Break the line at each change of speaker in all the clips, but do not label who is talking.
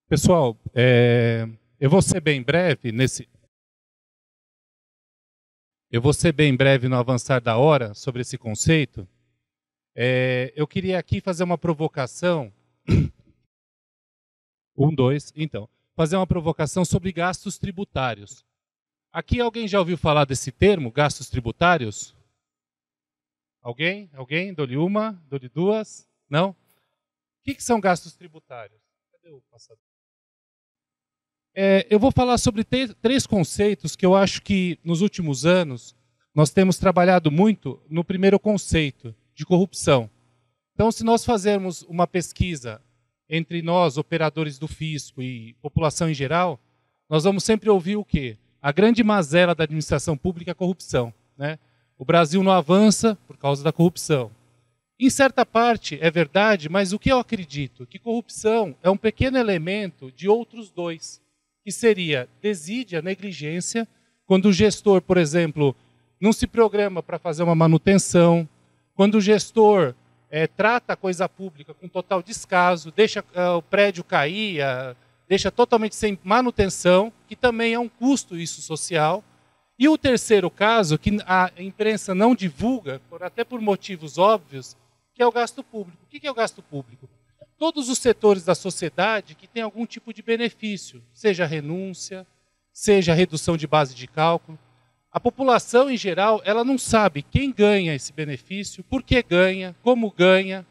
Pessoal, eu vou ser bem breve no avançar da hora sobre esse conceito. Eu queria aqui fazer uma provocação. Fazer uma provocação sobre gastos tributários. Aqui alguém já ouviu falar desse termo, gastos tributários? Alguém? Alguém? Dou-lhe uma, dou-lhe duas? Não? O que são gastos tributários? Cadê o passador? Eu vou falar sobre três conceitos que eu acho que, nos últimos anos, nós temos trabalhado muito no primeiro conceito, de corrupção. Então, se nós fazermos uma pesquisa entre nós, operadores do fisco e população em geral, nós vamos sempre ouvir o quê? A grande mazela da administração pública é a corrupção, né? O Brasil não avança por causa da corrupção. Em certa parte é verdade, mas o que eu acredito? Que corrupção é um pequeno elemento de outros dois, que seria desídia, negligência, quando o gestor, por exemplo, não se programa para fazer uma manutenção, quando o gestor trata a coisa pública com total descaso, deixa o prédio cair, deixa totalmente sem manutenção, que também é um custo isso social. E o terceiro caso, que a imprensa não divulga, até por motivos óbvios, que é o gasto público. O que é o gasto público? Todos os setores da sociedade que têm algum tipo de benefício, seja renúncia, seja redução de base de cálculo. A população, em geral, ela não sabe quem ganha esse benefício, por que ganha, como ganha.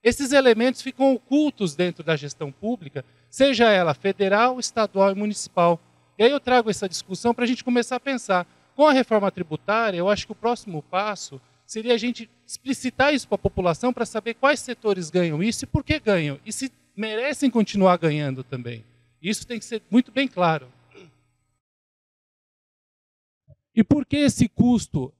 Esses elementos ficam ocultos dentro da gestão pública, seja ela federal, estadual e municipal. E aí eu trago essa discussão para a gente começar a pensar. Com a reforma tributária, eu acho que o próximo passo seria a gente explicitar isso para a população para saber quais setores ganham isso e por que ganham. E se merecem continuar ganhando também. Isso tem que ser muito bem claro. E por que esse custo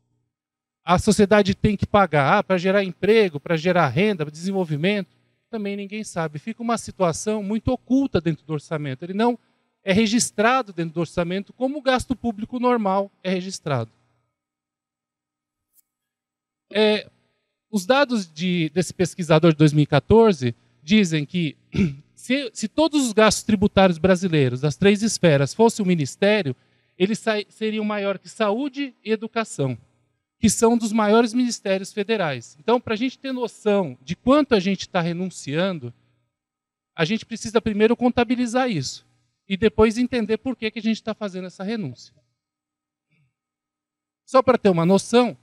a sociedade tem que pagar para gerar emprego, para gerar renda, para desenvolvimento? Também ninguém sabe. Fica uma situação muito oculta dentro do orçamento. Ele não é registrado dentro do orçamento como o gasto público normal é registrado. Os dados desse pesquisador de 2014 dizem que se todos os gastos tributários brasileiros, das três esferas, fosse o Ministério, eles seriam maior que saúde e educação, que são dos maiores ministérios federais. Então, para a gente ter noção de quanto a gente está renunciando, a gente precisa primeiro contabilizar isso e depois entender por que a gente está fazendo essa renúncia. Só para ter uma noção,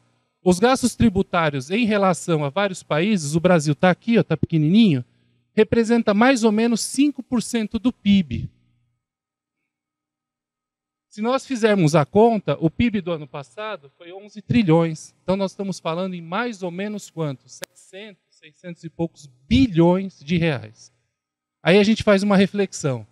os gastos tributários em relação a vários países, o Brasil está aqui, está pequenininho, representa mais ou menos 5% do PIB. Se nós fizermos a conta, o PIB do ano passado foi 11 trilhões. Então nós estamos falando em mais ou menos quanto? 600 e poucos bilhões de reais. Aí a gente faz uma reflexão.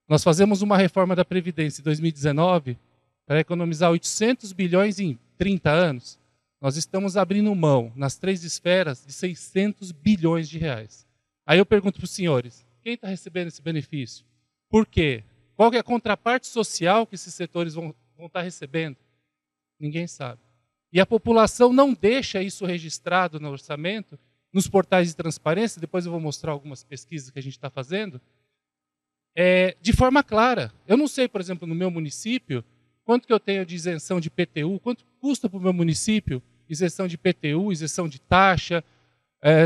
Nós fazemos uma reforma da Previdência em 2019 para economizar 800 bilhões em 30 anos. Nós estamos abrindo mão, nas três esferas, de 600 bilhões de reais. Aí eu pergunto para os senhores, quem está recebendo esse benefício? Por quê? Qual que é a contraparte social que esses setores vão estar recebendo? Ninguém sabe. E a população não deixa isso registrado no orçamento, nos portais de transparência, depois eu vou mostrar algumas pesquisas que a gente está fazendo, de forma clara. Eu não sei, por exemplo, no meu município, quanto que eu tenho de isenção de IPTU, quanto custa para o meu município isenção de IPTU, isenção de taxa,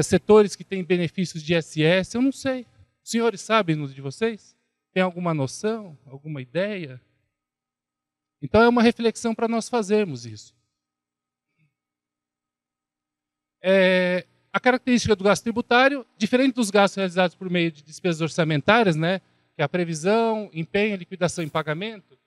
setores que têm benefícios de ISS, eu não sei. Os senhores sabem de vocês? Tem alguma noção? Alguma ideia? Então é uma reflexão para nós fazermos isso. A característica do gasto tributário, diferente dos gastos realizados por meio de despesas orçamentárias, né, que é a previsão, empenho, liquidação e pagamento,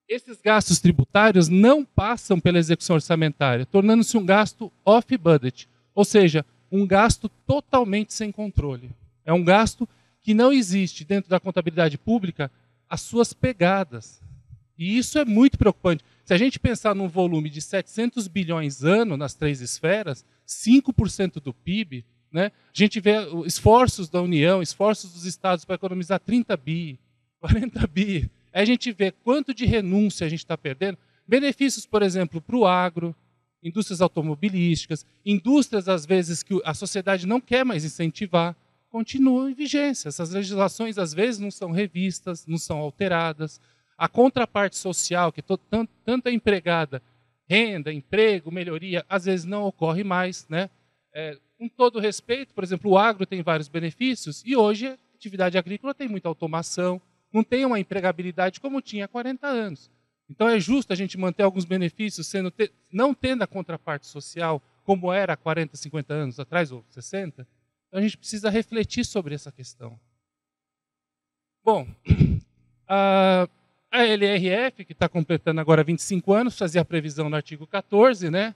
esses gastos tributários não passam pela execução orçamentária, tornando-se um gasto off-budget, ou seja, um gasto totalmente sem controle. É um gasto que não existe dentro da contabilidade pública as suas pegadas. E isso é muito preocupante. Se a gente pensar num volume de 700 bilhões ano nas três esferas, 5% do PIB, né, a gente vê esforços da União, esforços dos estados para economizar 30 bi, 40 bi. Aí a gente vê quanto de renúncia a gente está perdendo. Benefícios, por exemplo, para o agro, indústrias automobilísticas, indústrias, às vezes, que a sociedade não quer mais incentivar. continuam em vigência. Essas legislações, às vezes, não são revistas, não são alteradas. A contraparte social, que tanto é empregada, renda, emprego, melhoria, às vezes não ocorre mais, né? Com todo respeito, por exemplo, o agro tem vários benefícios e hoje a atividade agrícola tem muita automação, não tem uma empregabilidade como tinha há 40 anos. Então é justo a gente manter alguns benefícios não tendo a contraparte social como era há 40, 50 anos atrás, ou 60. Então a gente precisa refletir sobre essa questão. Bom, a LRF, que está completando agora 25 anos, fazia a previsão no artigo 14, né?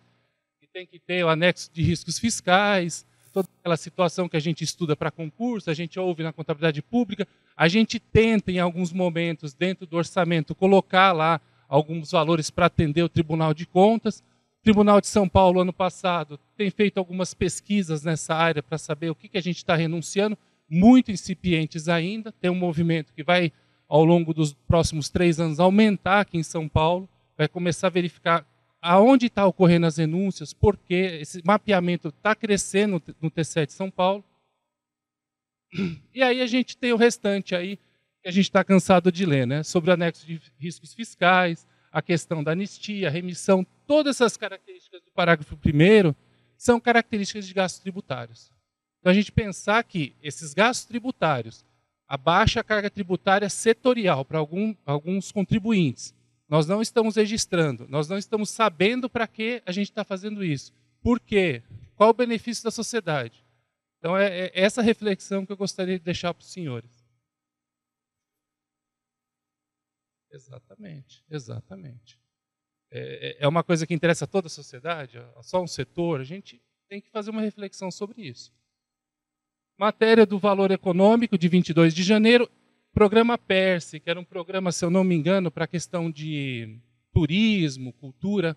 Que tem que ter o anexo de riscos fiscais, toda aquela situação que a gente estuda para concurso, a gente ouve na contabilidade pública, a gente tenta, em alguns momentos, dentro do orçamento, colocar lá alguns valores para atender o Tribunal de Contas. O Tribunal de São Paulo, ano passado, tem feito algumas pesquisas nessa área para saber o que a gente está renunciando, muito incipientes ainda, tem um movimento que vai, ao longo dos próximos 3 anos, aumentar aqui em São Paulo, vai começar a verificar aonde está ocorrendo as renúncias, porque esse mapeamento está crescendo no T7 de São Paulo. E aí a gente tem o restante aí, que a gente está cansado de ler, né? Sobre o anexo de riscos fiscais, a questão da anistia, remissão, todas essas características do parágrafo 1º são características de gastos tributários. Então a gente pensar que esses gastos tributários, a baixa carga tributária setorial para alguns contribuintes, nós não estamos registrando, nós não estamos sabendo para que a gente está fazendo isso. Por quê? Qual o benefício da sociedade? Então, é essa reflexão que eu gostaria de deixar para os senhores. Exatamente, exatamente. É uma coisa que interessa a toda a sociedade, só um setor, a gente tem que fazer uma reflexão sobre isso. Matéria do valor econômico, de 22 de janeiro, programa PERSE, que era um programa, se eu não me engano, para a questão de turismo, cultura.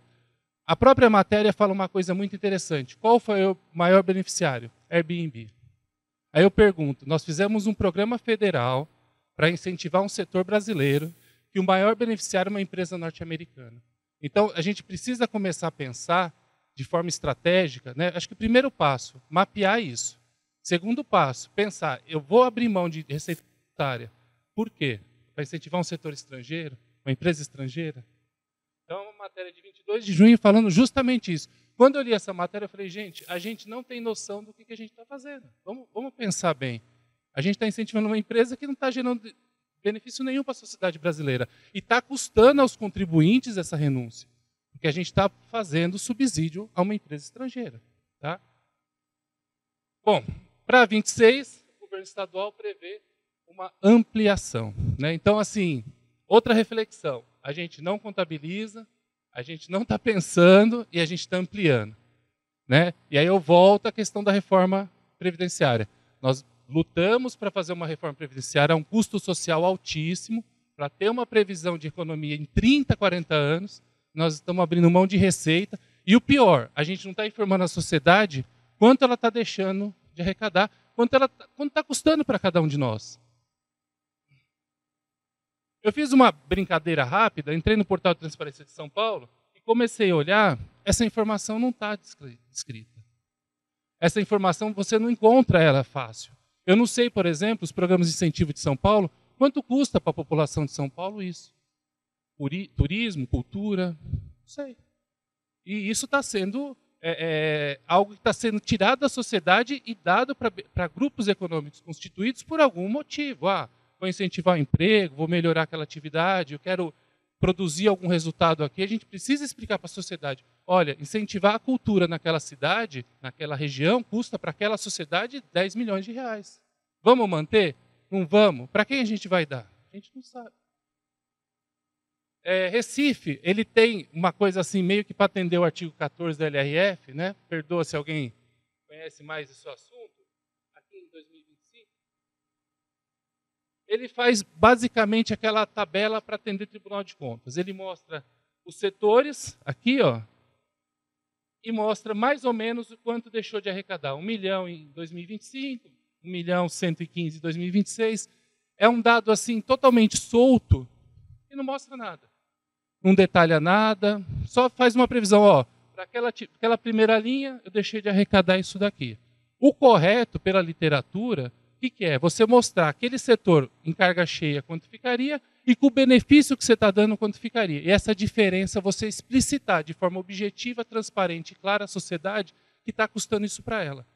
A própria matéria fala uma coisa muito interessante. Qual foi o maior beneficiário? Airbnb. Aí eu pergunto, nós fizemos um programa federal para incentivar um setor brasileiro, que o maior beneficiário é uma empresa norte-americana. Então, a gente precisa começar a pensar de forma estratégica, né? Acho que o primeiro passo, mapear isso. Segundo passo, pensar, eu vou abrir mão de receita tributária. Por quê? Para incentivar um setor estrangeiro, uma empresa estrangeira? Então, uma matéria de 22 de junho falando justamente isso. Quando eu li essa matéria, eu falei, gente, a gente não tem noção do que a gente está fazendo. Vamos pensar bem. A gente está incentivando uma empresa que não está gerando benefício nenhum para a sociedade brasileira. E está custando aos contribuintes essa renúncia. Porque a gente está fazendo subsídio a uma empresa estrangeira. Tá? Bom, para 26, o governo estadual prevê uma ampliação, né? Então, assim, outra reflexão. A gente não contabiliza, a gente não está pensando e a gente está ampliando, né? E aí eu volto à questão da reforma previdenciária. Nós lutamos para fazer uma reforma previdenciária a um custo social altíssimo, para ter uma previsão de economia em 30, 40 anos. Nós estamos abrindo mão de receita. E o pior, a gente não está informando a sociedade quanto ela está deixando de arrecadar, quanto está custando para cada um de nós. Eu fiz uma brincadeira rápida, entrei no portal de transparência de São Paulo e comecei a olhar, essa informação não está descrita. Essa informação você não encontra ela fácil. Eu não sei, por exemplo, os programas de incentivo de São Paulo, quanto custa para a população de São Paulo isso? Turismo, cultura, não sei. E isso está sendo algo que está sendo tirado da sociedade e dado para grupos econômicos constituídos por algum motivo. Vou incentivar o emprego, vou melhorar aquela atividade, eu quero produzir algum resultado aqui. A gente precisa explicar para a sociedade, olha, incentivar a cultura naquela cidade, naquela região, custa para aquela sociedade 10 milhões de reais. Vamos manter? Não vamos? Para quem a gente vai dar? A gente não sabe. Recife, ele tem uma coisa assim, meio que para atender o artigo 14 da LRF, né? Perdoa se alguém conhece mais esse assunto, aqui em 2025. Ele faz basicamente aquela tabela para atender o Tribunal de Contas. Ele mostra os setores, aqui, ó, e mostra mais ou menos o quanto deixou de arrecadar. 1 milhão em 2025, 1 milhão 115 em 2026. É um dado assim totalmente solto e não mostra nada. Não detalha nada, só faz uma previsão. Para aquela primeira linha, eu deixei de arrecadar isso daqui. O correto, pela literatura, O que é? Você mostrar aquele setor em carga cheia quanto ficaria e com o benefício que você está dando quanto ficaria. E essa diferença você explicitar de forma objetiva, transparente e clara à sociedade que está custando isso para ela.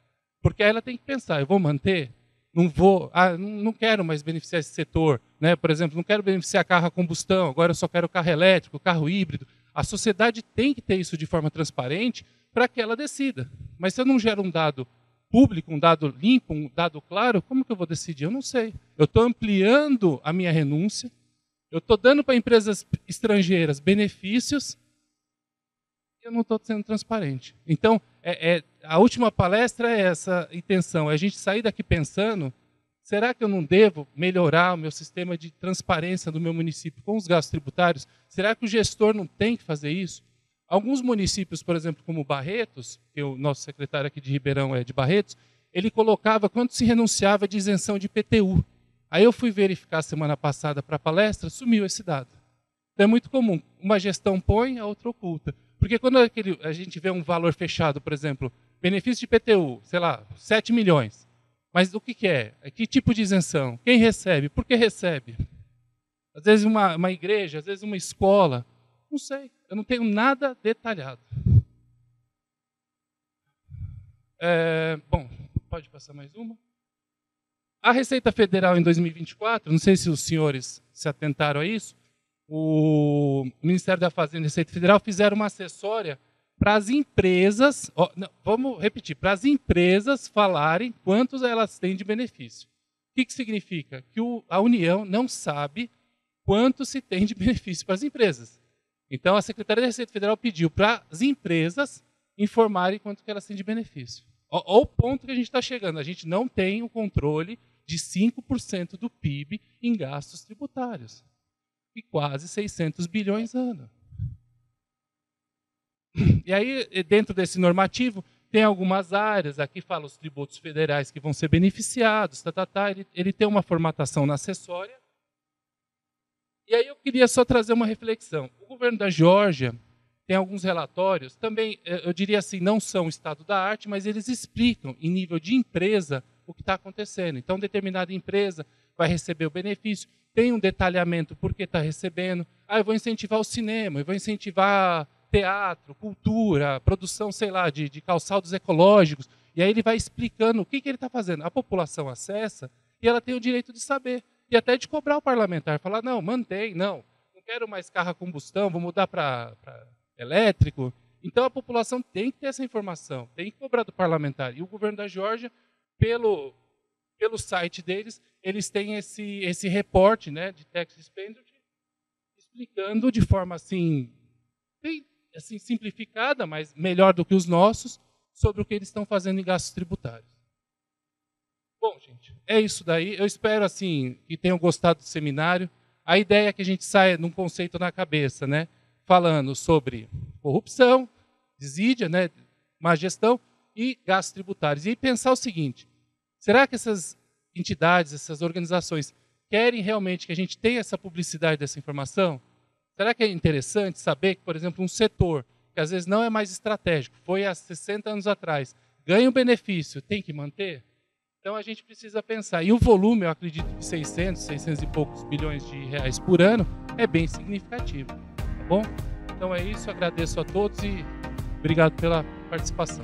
Porque aí ela tem que pensar, eu vou manter? Não vou, não quero mais beneficiar esse setor. Né? Por exemplo, não quero beneficiar carro a combustão, agora eu só quero carro elétrico, carro híbrido. A sociedade tem que ter isso de forma transparente para que ela decida. Mas se eu não gero um dado público, um dado limpo, um dado claro, como que eu vou decidir? Eu não sei. Eu estou ampliando a minha renúncia, eu estou dando para empresas estrangeiras benefícios e eu não estou sendo transparente. Então, a última palestra é essa intenção, é a gente sair daqui pensando, será que eu não devo melhorar o meu sistema de transparência do meu município com os gastos tributários? Será que o gestor não tem que fazer isso? Alguns municípios, por exemplo, como Barretos, que o nosso secretário aqui de Ribeirão é de Barretos, ele colocava quanto se renunciava de isenção de IPTU. Aí eu fui verificar semana passada para a palestra, sumiu esse dado. Então é muito comum, uma gestão põe, a outra oculta. Porque quando a gente vê um valor fechado, por exemplo, benefício de IPTU, sei lá, 7 milhões. Mas o que é? Que tipo de isenção? Quem recebe? Por que recebe? Às vezes uma igreja, às vezes uma escola. Não sei, eu não tenho nada detalhado. Bom, pode passar mais uma. A Receita Federal em 2024, não sei se os senhores se atentaram a isso, o Ministério da Fazenda e Receita Federal fizeram uma acessória para as empresas, vamos repetir, para as empresas falarem quantos elas têm de benefício. O que significa? Que a União não sabe quanto se tem de benefício para as empresas. Então, a Secretaria da Receita Federal pediu para as empresas informarem quanto que elas têm de benefício. Olha o ponto que a gente está chegando. A gente não tem o controle de 5% do PIB em gastos tributários. E quase 600 bilhões ano. E aí, dentro desse normativo, tem algumas áreas. Aqui fala os tributos federais que vão ser beneficiados. Ele tem uma formatação na acessória. E aí eu queria só trazer uma reflexão. O governo da Geórgia tem alguns relatórios, também, eu diria assim, não são estado da arte, mas eles explicam, em nível de empresa, o que está acontecendo. Então, determinada empresa vai receber o benefício, tem um detalhamento por que está recebendo. Eu vou incentivar o cinema, eu vou incentivar teatro, cultura, produção, sei lá, de calçados ecológicos. E aí ele vai explicando o que ele está fazendo. A população acessa e ela tem o direito de saber. E até de cobrar o parlamentar, falar, não, mantém, não quero mais carro a combustão, vou mudar para elétrico. Então a população tem que ter essa informação, tem que cobrar do parlamentar. E o governo da Geórgia, pelo site deles, eles têm esse reporte, né, de tax expenditure, explicando de forma assim simplificada, mas melhor do que os nossos, sobre o que eles estão fazendo em gastos tributários. Bom, gente, é isso daí. Eu espero assim que tenham gostado do seminário. A ideia é que a gente saia num conceito na cabeça, né? Falando sobre corrupção, desídia, né? Má gestão e gastos tributários. E pensar o seguinte, será que essas entidades, essas organizações querem realmente que a gente tenha essa publicidade dessa informação? Será que é interessante saber que, por exemplo, um setor que às vezes não é mais estratégico, foi há 60 anos atrás, ganha um benefício, tem que manter? Então a gente precisa pensar. E o volume, eu acredito que 600 e poucos bilhões de reais por ano é bem significativo. Tá bom? Então é isso, agradeço a todos e obrigado pela participação.